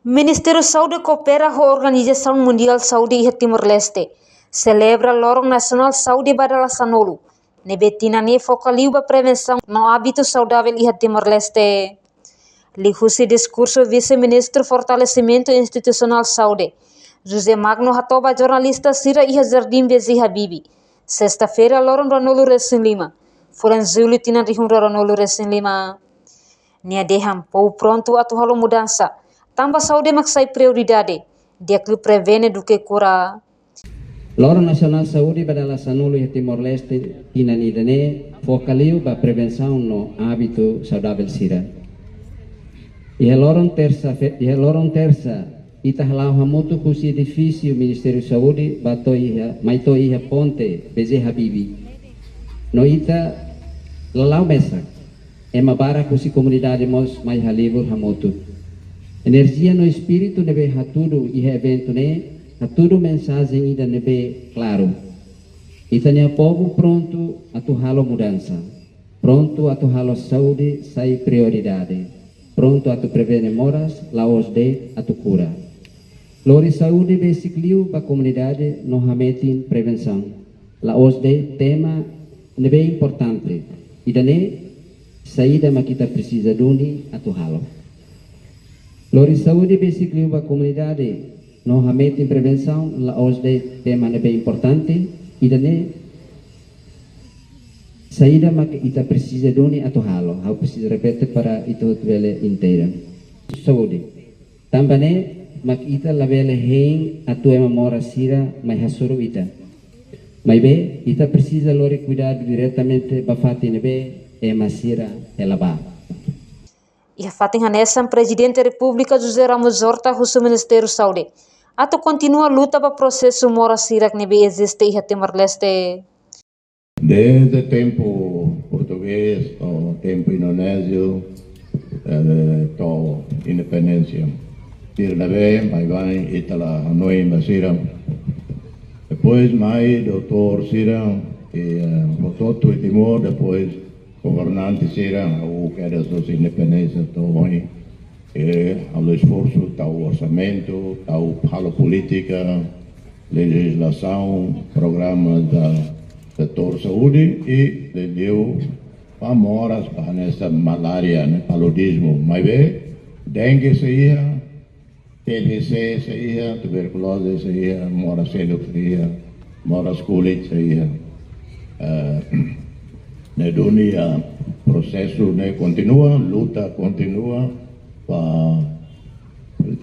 Ministério Saúde coopera com a Organização Mundial de Saúde e Timor-Leste. Celebra Lorong Nacional Saúde Badala Sanolo. Nebetina ne focaliu a prevenção no hábito saudável e Timor-Leste. Lihusi discurso vice-ministro Fortalecimento Institucional Saúde. José Magno Hatoba jornalista Sira e Jardim Bezi Habibi. Sexta-feira Lorong Ranolo Resin Lima. Fulan Zulu Tinan Rihun Ranolo Resin Lima. Nia deham pou pronto atu halo mudança. Tambah saúde maksai prioridade. Dia que prevene do que cura. Lorong Nacional Saúde Badala Sanolo e Timor-Leste tinanidane focaliu ba prevenção no hábito saudável sira. E a lorong terça itahalau hamutu kusi edifício Ministério Saúde maito iha ponte BZ Habibi. No ita lalau mesak. Ema bara kusi comunidade mos mai halibur hamutu. Energia no espírito nebe hatudu iha evento ne hatudu mensagem ida nebe claro. Itania povo pronto a tu halo mudança. Pronto a tu halo saúde sai prioridade. Pronto a tu prevene moras, laos de a tu cura. Lori saúde besicliu pa comunidade no hametin prevenção. Laos de tema nebe importante. Ida ne saída ma kita precisa duni a tu halo. Lori saúde besicliu pa comunidade no hametin prevenção. Laos de tema nebe importante. Ida ne saída ma kita precisa duni a tu halo. Hau precisa repetir para itu vele inteira. Saúde. Tambane mak ita labele heng atu ema mora sira mai hasuru ita. Mai be ita precisa lori cuidado diretamente bafati nebe ema sira elaba. E a fatin hanesan Presidente da República José Ramos Horta husu Ministério Saúde. Atu continua luta para processo mora sira que nebe existe e Timor-Leste. Desde tempo português ao tempo indonésio, to independência. Sira nebe, vai itala Hanoi Basira. Depois mais doutor Sira e Bototo e Timor, depois governante Sira, o que era as independências to hoje. Ao esforço, tal orçamento, tal halo política, legislação, programas da setor saúde e deu moras para nessa malária, né, paludismo, mas dengue saía, TBC saía, tuberculose saía, moras cedo saía, moras kulit saía. Na dunia processo né continua, luta continua para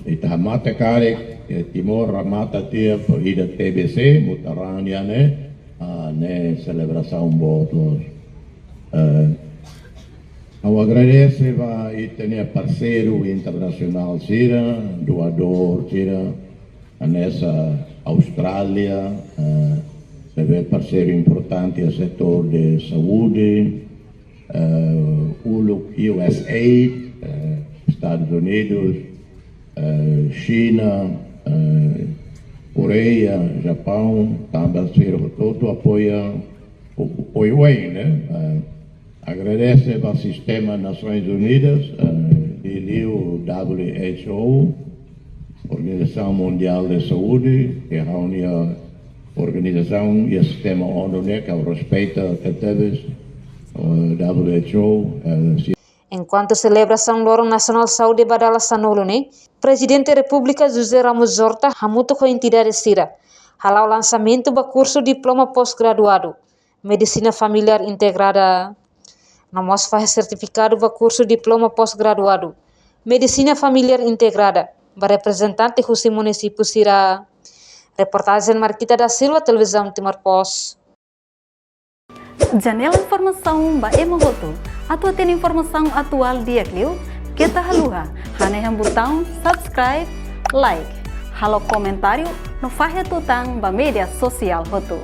itahamata kare Timor ramata tia para ida TBC mutarania né ne celebração botos. Eu agradeço e tenho parceiro internacional Sira, doador Sira, nessa Austrália, é parceiro importante no setor de saúde, USA, Estados Unidos, China, Coreia, Japão, também todo apoia né? Agradece ao sistema Nações Unidas, WHO, Organização Mundial de Saúde, que reúne a organização e o sistema ONU, né, que respeita que teve WHO. Enquanto celebração Lorong Nacional Saúde Badala Sanolo, né? Presidente da República José Ramos Horta hamutu com a entidade Sira. Halau lançamento do curso diploma pós-graduado, Medicina Familiar Integrada. Namos faz certificado do curso diploma pós-graduado, Medicina Familiar Integrada, para representante do município Sira. Reportagem Marquita da Silva, Televisão Timor Post. Janela informação ba emogoto. Atua tem informação atual dia Clio. Kita haluha. Haneham botão subscribe, like. Halo comentário no fahe tutang ba media sosial hotu.